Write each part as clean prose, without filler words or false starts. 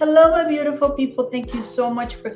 Hello, my beautiful people. Thank you so much for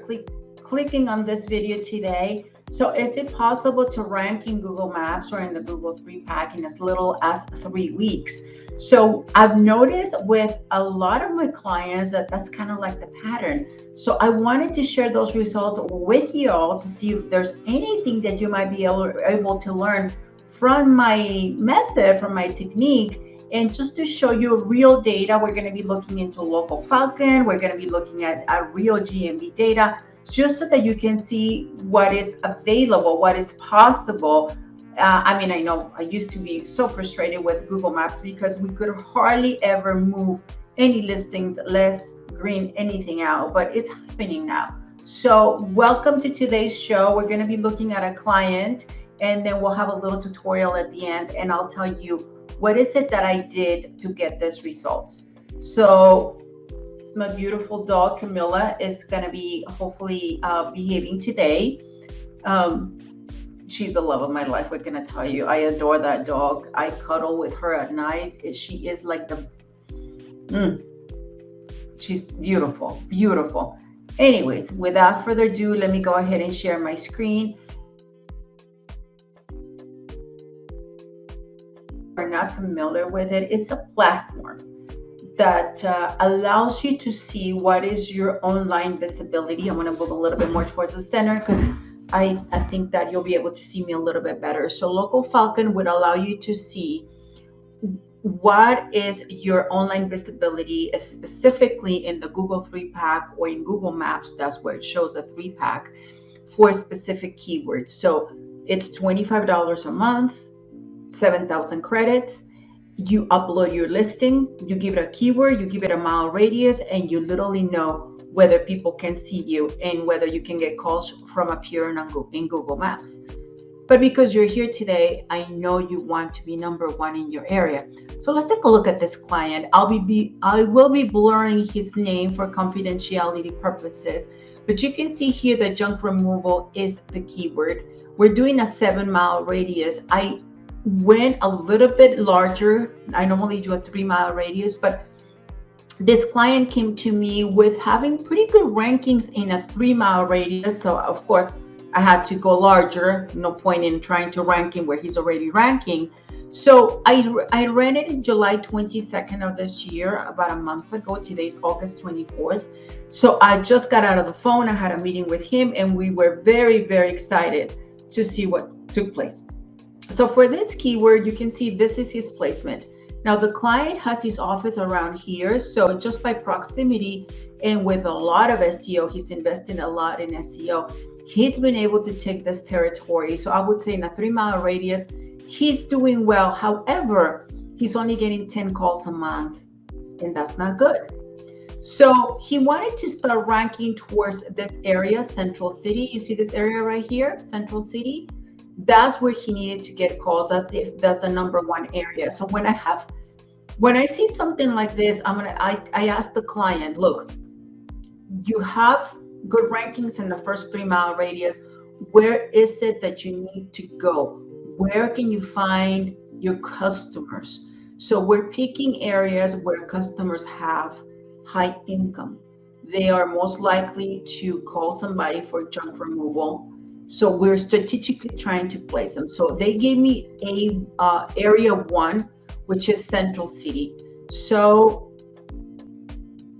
clicking on this video today. So is it possible to rank in Google Maps or in the Google 3-pack in as little as 3 weeks? So I've noticed with a lot of my clients that that's kind of like the pattern. So I wanted to share those results with you all to see if there's anything that you might be able to learn from my method, from my technique. And just to show you real data, we're going to be looking into Local Falcon. We're going to be looking at real GMB data, just so that you can see what is available, what is possible. I know I used to be so frustrated with Google Maps because we could hardly ever move any listings, less green, anything out, but it's happening now. So welcome to today's show. We're going to be looking at a client, and then we'll have a little tutorial at the end, and I'll tell you what is it that I did to get these results. So my beautiful dog Camilla is going to be hopefully behaving today. She's the love of my life. We're going to tell you, I adore that dog. I cuddle with her at night. She is like she's beautiful, beautiful. Anyways, without further ado, let me go ahead and share my screen. Are not familiar with it, it's a platform that allows you to see what is your online visibility. I'm going to move a little bit more towards the center because I think that you'll be able to see me a little bit better. So Local Falcon would allow you to see what is your online visibility, specifically in the Google 3-pack or in Google Maps. That's where it shows a 3-pack for specific keywords. So it's $25 a month, 7,000 credits. You upload your listing, you give it a keyword, you give it a mile radius, and you literally know whether people can see you and whether you can get calls from up here in Google Maps. But because you're here today, I know you want to be number one in your area. So let's take a look at this client. I will be blurring his name for confidentiality purposes, but you can see here that junk removal is the keyword. We're doing a 7-mile radius. I went a little bit larger. I normally do a 3-mile radius, but this client came to me with having pretty good rankings in a 3-mile radius. So of course I had to go larger. No point in trying to rank him where he's already ranking. So I ran it in July 22nd of this year, about a month ago. Today's August 24th. So I just got out of the phone. I had a meeting with him and we were very, very excited to see what took place. So for this keyword, you can see this is his placement. Now the client has his office around here. So just by proximity and with a lot of SEO, he's investing a lot in SEO. He's been able to take this territory. So I would say in a 3-mile radius, he's doing well. However, he's only getting 10 calls a month, and that's not good. So he wanted to start ranking towards this area, Central City. You see this area right here, Central City? That's where he needed to get calls. That's the number one area. So when I see something like this, I ask the client, look, you have good rankings in the first 3-mile radius. Where is it that you need to go? Where can you find your customers? So we're picking areas where customers have high income. They are most likely to call somebody for junk removal. So we're strategically trying to place them. So they gave me a area 1, which is Central City. So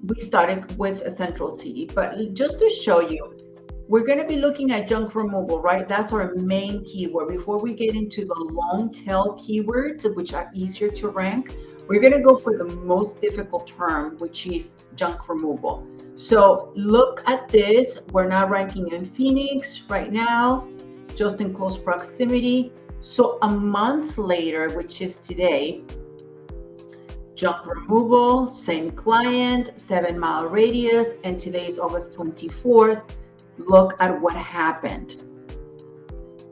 we started with a Central City, but just to show you, we're going to be looking at junk removal, right? That's our main keyword. Before we get into the long tail keywords, which are easier to rank, we're going to go for the most difficult term, which is junk removal. So look at this. We're not ranking in Phoenix right now, just in close proximity. So a month later, which is today, junk removal, same client, 7-mile radius, and today is August 24th. Look at what happened.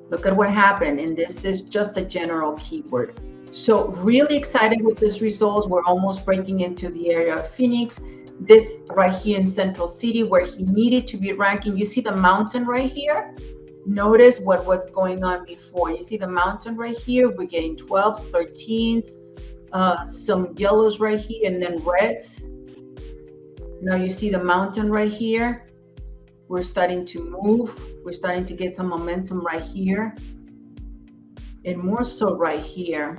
Look at what happened. And this is just a general keyword. So really excited with this results. We're almost breaking into the area of Phoenix. This right here in Central City where he needed to be ranking. You see the mountain right here? Notice what was going on before. You see the mountain right here? We're getting 12s, 13s, some yellows right here, and then reds. Now you see the mountain right here. We're starting to move. We're starting to get some momentum right here. And more so right here.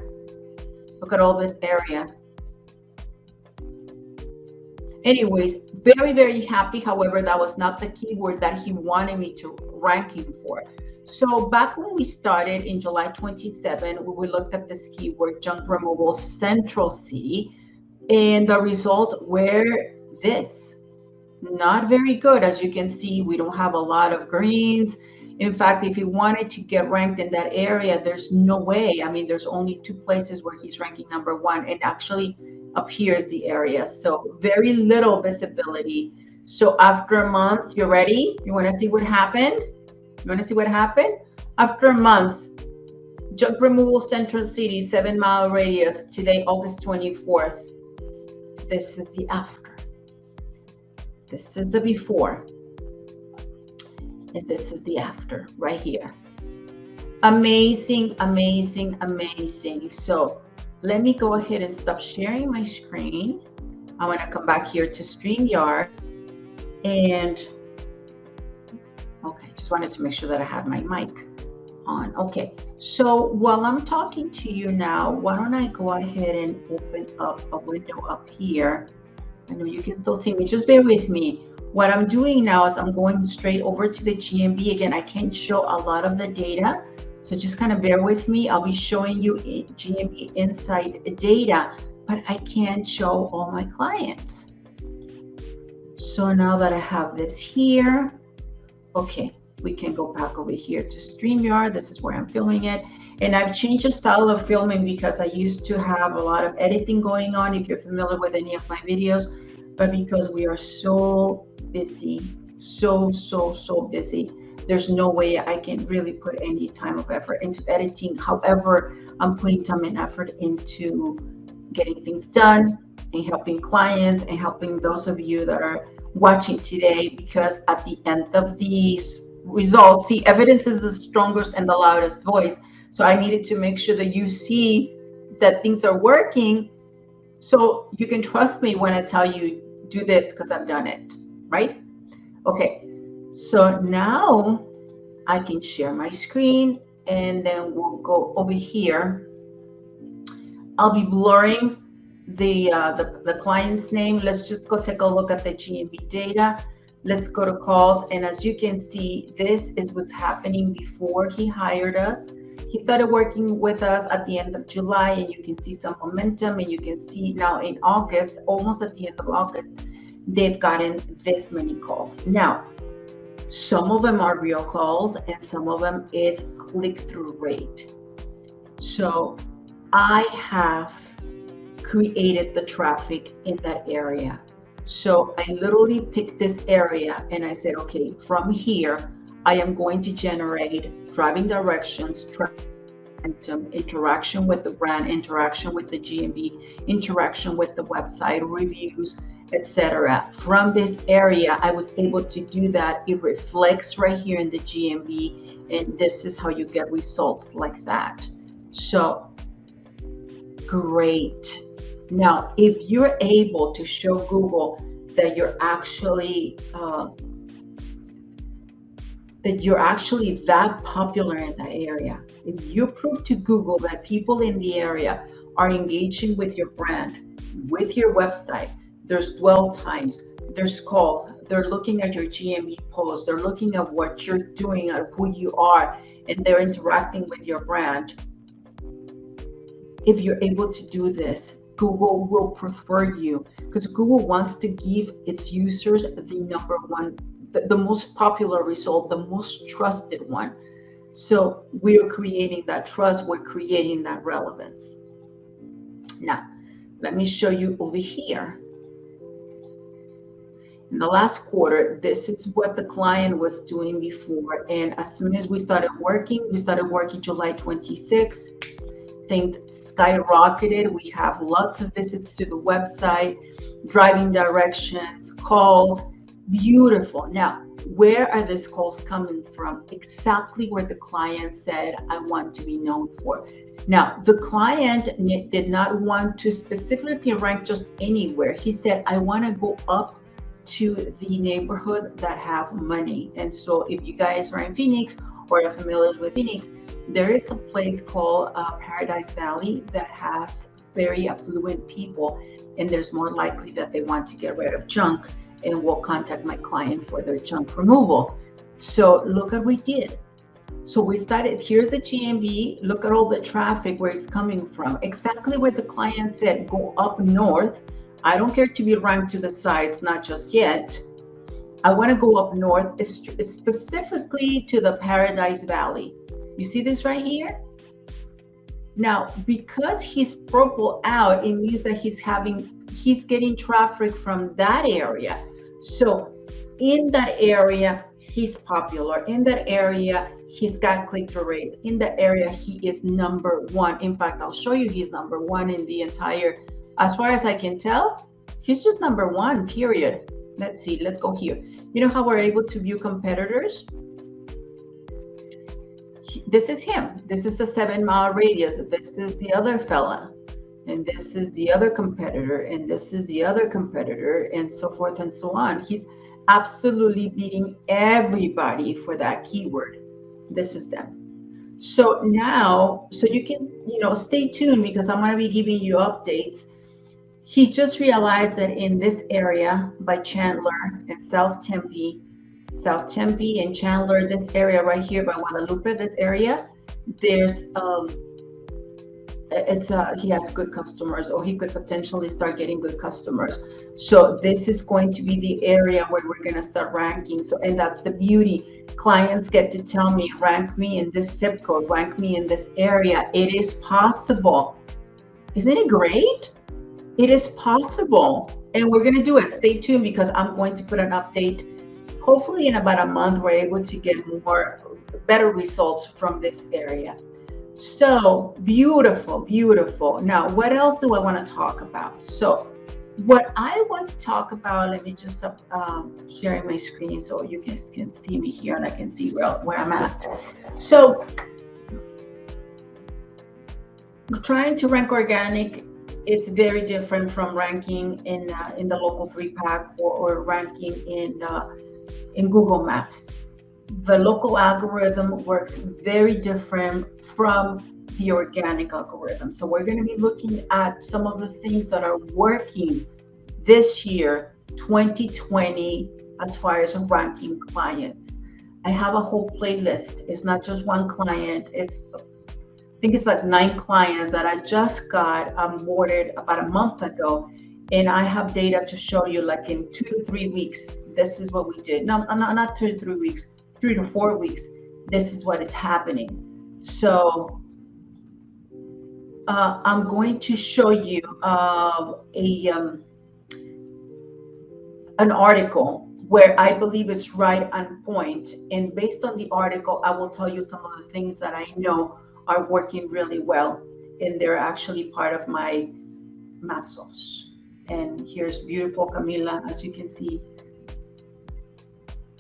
Look at all this area. Anyways, very, very happy. However, that was not the keyword that he wanted me to rank him for. So back when we started in July 27, we looked at this keyword, junk removal central city, and the results were this. Not very good. As you can see, we don't have a lot of greens. In fact, if he wanted to get ranked in that area, there's no way. I mean, there's only 2 places where he's ranking number 1, and actually up here is the area. So very little visibility. So after a month, you ready? You want to see what happened? You want to see what happened? After a month, junk removal central city, 7-mile radius, today, August 24th. This is the after. This is the before. And this is the after right here. Amazing, amazing, amazing. So let me go ahead and stop sharing my screen. I want to come back here to StreamYard. And okay, just wanted to make sure that I had my mic on. Okay, so while I'm talking to you now, why don't I go ahead and open up a window up here. I know you can still see me, just bear with me. What I'm doing now is I'm going straight over to the GMB. Again, I can't show a lot of the data, so just kind of bear with me. I'll be showing you GMB Insight data, but I can't show all my clients. So now that I have this here, okay, we can go back over here to StreamYard. This is where I'm filming it. And I've changed the style of filming because I used to have a lot of editing going on, if you're familiar with any of my videos. But because we are so busy, so busy, there's no way I can really put any time of effort into editing. However, I'm putting time and effort into getting things done and helping clients and helping those of you that are watching today, because at the end of these results, see, evidence is the strongest and the loudest voice. So I needed to make sure that you see that things are working, so you can trust me when I tell you do this, because I've done it, right? Okay, so now I can share my screen, and then we'll go over here. I'll be blurring the client's name. Let's just go take a look at the GMB data. Let's go to calls, and as you can see, this is what's happening before he hired us. He started working with us at the end of July, and you can see some momentum, and you can see now in August, almost at the end of August, they've gotten this many calls. Now, some of them are real calls, and some of them is click-through rate. So I have created the traffic in that area. So I literally picked this area and I said, okay, from here, I am going to generate driving directions, interaction with the brand, interaction with the GMB, interaction with the website, reviews, etc. From this area, I was able to do that. It reflects right here in the GMB, and this is how you get results like that. So great. Now, if you're able to show Google that you're actually that popular in that area, if you prove to Google that people in the area are engaging with your brand, with your website, there's dwell times, there's calls, they're looking at your GMB posts, they're looking at what you're doing and who you are, and they're interacting with your brand. If you're able to do this, Google will prefer you, because Google wants to give its users the number one, the most popular result, the most trusted one. So we're creating that trust, we're creating that relevance. Now, let me show you over here. In the last quarter, this is what the client was doing before. And as soon as we started working July 26th. Things skyrocketed. We have lots of visits to the website, driving directions, calls. Beautiful. Now, where are these calls coming from? Exactly where the client said, I want to be known for. Now, the client did not want to specifically rank just anywhere. He said, I want to go up to the neighborhoods that have money. And so if you guys are in Phoenix or are familiar with Phoenix, there is a place called Paradise Valley that has very affluent people, and there's more likely that they want to get rid of junk and will contact my client for their junk removal. So look at what we did. So we started, here's the GMB, look at all the traffic where it's coming from, exactly where the client said, go up north. I don't care to be ranked to the sides, not just yet. I want to go up north, specifically to the Paradise Valley. You see this right here? Now, because he's purple out, it means that he's getting traffic from that area. So in that area, he's popular. In that area, he's got click-through rates. In that area, he is number one. In fact, I'll show you he's number one in the entire, as far as I can tell, he's just number one, period. Let's see, let's go here. You know how we're able to view competitors? This is him. This is a 7-mile radius. This is the other fella. And this is the other competitor. And this is the other competitor, and so forth and so on. He's absolutely beating everybody for that keyword. This is them. So now, so you can, stay tuned, because I'm going to be giving you updates. He just realized that in this area by Chandler and South Tempe and Chandler, this area right here by Guadalupe, this area, there's he has good customers, or he could potentially start getting good customers. So this is going to be the area where we're going to start ranking. So, and that's the beauty. Clients get to tell me, rank me in this zip code, rank me in this area. It is possible. Isn't it great? It is possible. And we're going to do it. Stay tuned, because I'm going to put an update. Hopefully in about a month, we're able to get better results from this area. So beautiful, beautiful. Now, what else do I want to talk about? So what I want to talk about, let me just sharing my screen so you guys can see me here and I can see where I'm at. So trying to rank organic is very different from ranking in the local 3-pack or ranking in Google Maps. The local algorithm works very different from the organic algorithm. So we're going to be looking at some of the things that are working this year, 2020, as far as ranking clients. I have a whole playlist. It's not just one client. I think it's like 9 clients that I just got onboarded about a month ago. And I have data to show you, like in 2 to 3 weeks, this is what we did. No, not 2 to 3 weeks, 3 to 4 weeks. This is what is happening. So I'm going to show you an article where I believe is right on point. And based on the article, I will tell you some of the things that I know are working really well. And they're actually part of my Mapsos. And here's beautiful Camila, as you can see.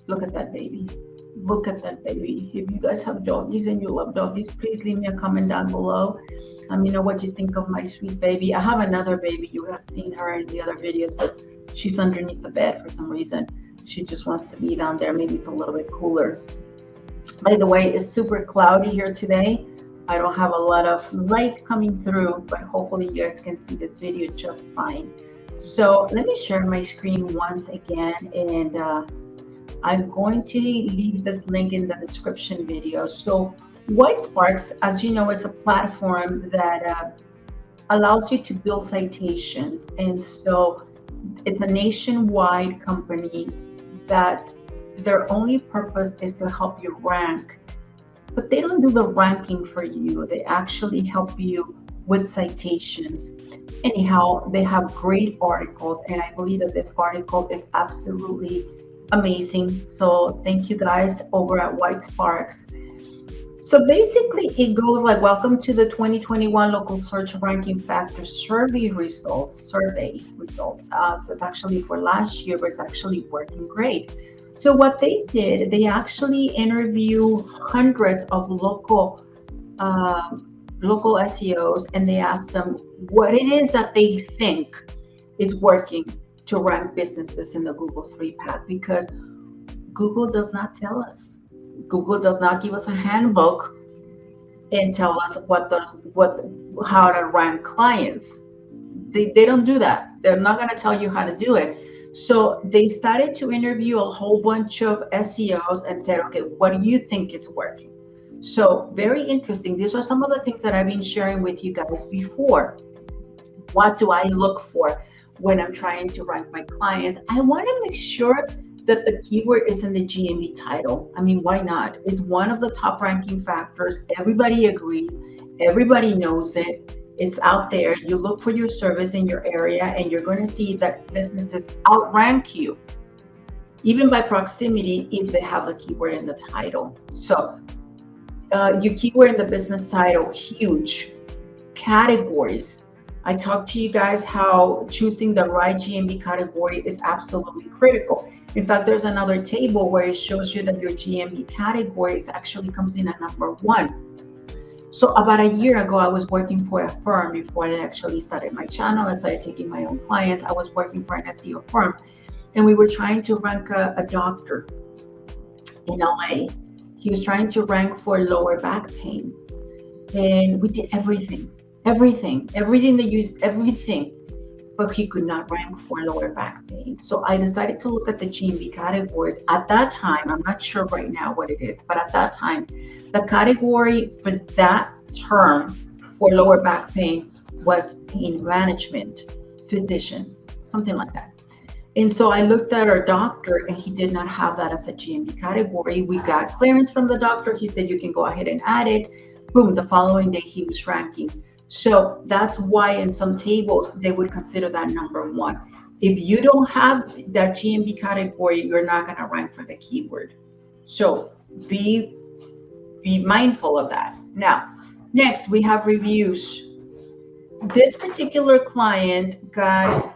Look at that baby. Look at that baby. If you guys have doggies and you love doggies, please leave me a comment down below. Let me know what you think of my sweet baby. I have another baby. You have seen her in the other videos, but she's underneath the bed for some reason. She just wants to be down there. Maybe it's a little bit cooler. By the way, it's super cloudy here today. I don't have a lot of light coming through, but hopefully you guys can see this video just fine. So let me share my screen once again, and I'm going to leave this link in the description video. So WhiteSparks, as you know, it's a platform that allows you to build citations. And so it's a nationwide company that their only purpose is to help you rank. But they don't do the ranking for you. They actually help you with citations. Anyhow, they have great articles, and I believe that this article is absolutely amazing. So thank you guys over at WhiteSparks. So basically it goes like, welcome to the 2021 local search ranking factor survey results. So it's actually for last year, but it's actually working great. So what they did, they actually interview hundreds of local SEOs, and they asked them what it is that they think is working to rank businesses in the Google 3-pack, because Google does not tell us. Google does not give us a handbook and tell us how to rank clients. They don't do that. They're not going to tell you how to do it. So they started to interview a whole bunch of SEOs and said, okay, what do you think is working? So very interesting. These are some of the things that I've been sharing with you guys before. What do I look for when I'm trying to rank my clients? I want to make sure that the keyword is in the GMB title. I mean, why not? It's one of the top ranking factors. Everybody agrees. Everybody knows it. It's out there. You look for your service in your area and you're going to see that businesses outrank you, even by proximity, if they have the keyword in the title. So your keyword in the business title, huge. Categories. I talked to you guys how choosing the right GMB category is absolutely critical. In fact, there's another table where it shows you that your GMB categories actually comes in at number 1. So about a year ago, I was working for a firm before I actually started my channel. I started taking my own clients. I was working for an SEO firm, and we were trying to rank a doctor in LA. He was trying to rank for lower back pain, and we did everything they used, everything, but he could not rank for lower back pain. So I decided to look at the GMB categories. At that time, I'm not sure right now what it is, but at that time, the category for that term for lower back pain was pain management, physician, something like that. And so I looked at our doctor and he did not have that as a GMB category. We got clearance from the doctor. He said, you can go ahead and add it. Boom, the following day he was ranking. So that's why in some tables, they would consider that number 1. If you don't have that GMB category, you're not going to rank for the keyword. So be mindful of that. Now, next we have reviews. This particular client got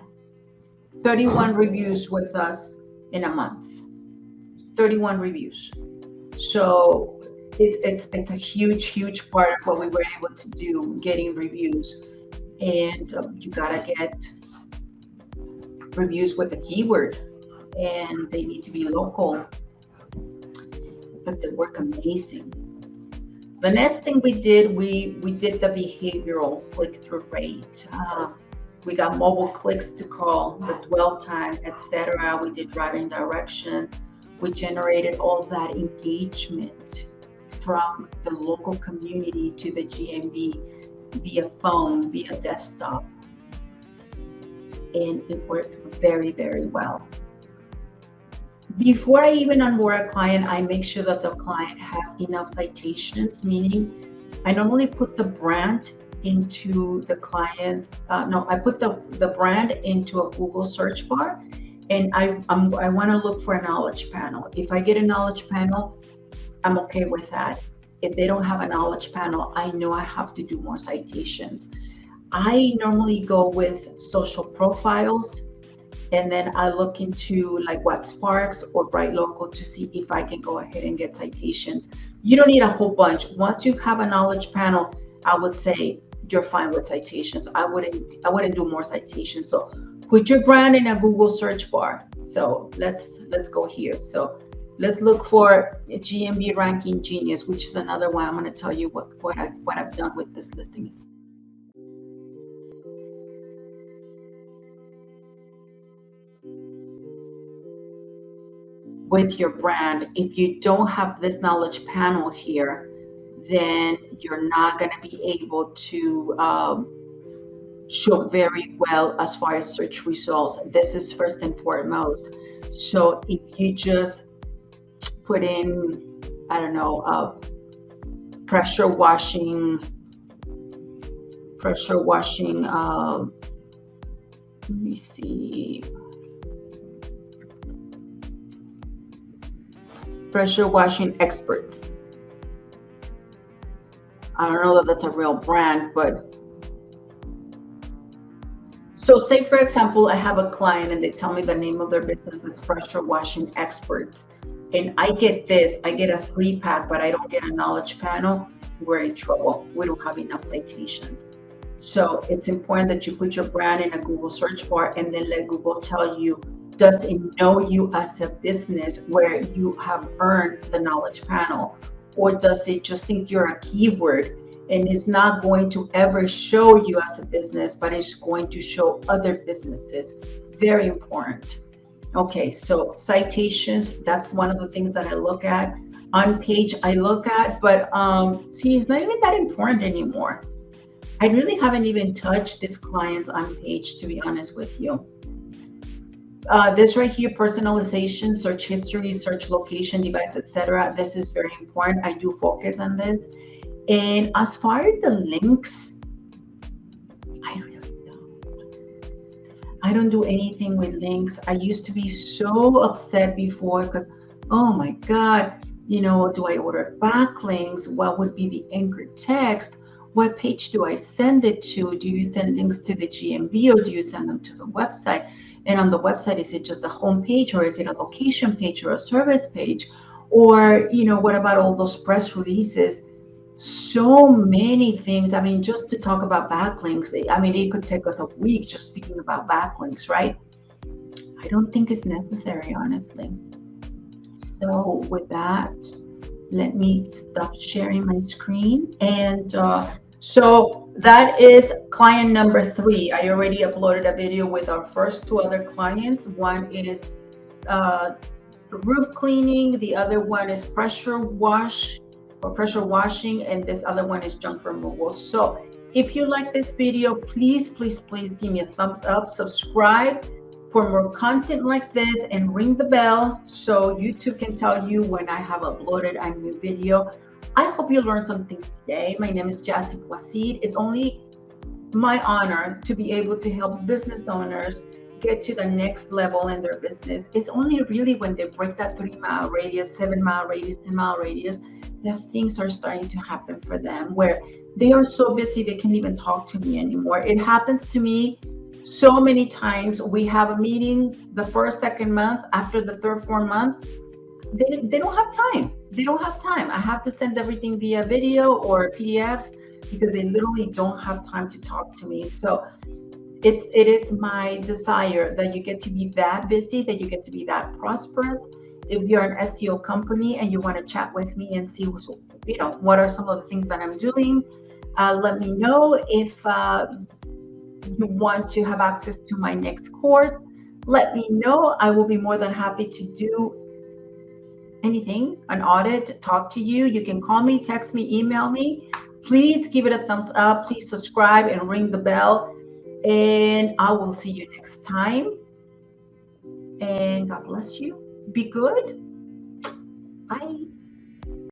31 reviews with us in a month. 31 reviews. So it's a huge part of what we were able to do, getting reviews. And you gotta get reviews with the keyword, and they need to be local, but they work amazing. The next thing we did, we did the behavioral click-through rate. We got mobile clicks to call, the dwell time, etc. We did driving directions. We generated all that engagement from the local community to the GMB via phone, via desktop. And it worked very, very well. Before I even onboard a client, I make sure that the client has enough citations, meaning I normally put the brand into the client's, I put the brand into a Google search bar, and I want to look for a knowledge panel. If I get a knowledge panel, I'm okay with that. If they don't have a knowledge panel, I know I have to do more citations. I normally go with social profiles, and then I look into like what Sparks or Bright Local to see if I can go ahead and get citations. You don't need a whole bunch. Once you have a knowledge panel, I would say you're fine with citations. I wouldn't do more citations. So put your brand in a Google search bar. So let's go here. So let's look for GMB Ranking Genius, which is another one. I'm going to tell you what I've done with this listing. With your brand, if you don't have this knowledge panel here, then you're not going to be able to show very well as far as search results. This is first and foremost. So if you just put in, I don't know, pressure washing, let me see, pressure washing experts. I don't know that that's a real brand, but so say for example, I have a client and they tell me the name of their business is Pressure Washing Experts, and I get a 3-pack, but I don't get a knowledge panel. We're in trouble. We don't have enough citations. So it's important that you put your brand in a Google search bar and then let Google tell you, does it know you as a business where you have earned the knowledge panel? Or does it just think you're a keyword and is not going to ever show you as a business, but it's going to show other businesses? Very important. Okay, so citations, that's one of the things that I look at. On page, I look at, but see, it's not even that important anymore. I really haven't even touched this client's on page, to be honest with you. This right here, personalization, search history, search location, device, etc. This is very important. I do focus on this. And as far as the links, I really don't. I don't do anything with links. I used to be so upset before because, oh my God, do I order backlinks? What would be the anchor text? What page do I send it to? Do you send links to the GMB or do you send them to the website? And on the website, is it just a home page or is it a location page or a service page? Or, what about all those press releases? So many things. I mean, just to talk about backlinks, I mean, it could take us a week just speaking about backlinks, right? I don't think it's necessary, honestly. So with that, let me stop sharing my screen. And so that is client number 3. I already uploaded a video with our first 2 other clients. One is roof cleaning. The other one is pressure wash or pressure washing. And this other one is junk removal. So if you like this video, please, please, please give me a thumbs up, subscribe for more content like this, and ring the bell so YouTube can tell you when I have uploaded a new video. I hope you learned something today. My name is Jassy Wasid. It's only my honor to be able to help business owners get to the next level in their business. It's only really when they break that 3-mile radius, 7-mile radius, 10-mile radius, that things are starting to happen for them where they are so busy they can't even talk to me anymore. It happens to me so many times. We have a meeting the first, second month. After the third, fourth month, they don't have time. They don't have time. I have to send everything via video or PDFs because they literally don't have time to talk to me. So it is my desire that you get to be that busy, that you get to be that prosperous. If you're an SEO company and you want to chat with me and see what are some of the things that I'm doing, let me know. If you want to have access to my next course, let me know. I will be more than happy to do anything, an audit, talk to you. You can call me, text me, email me. Please give it a thumbs up. Please subscribe and ring the bell. And I will see you next time. And God bless you. Be good. Bye.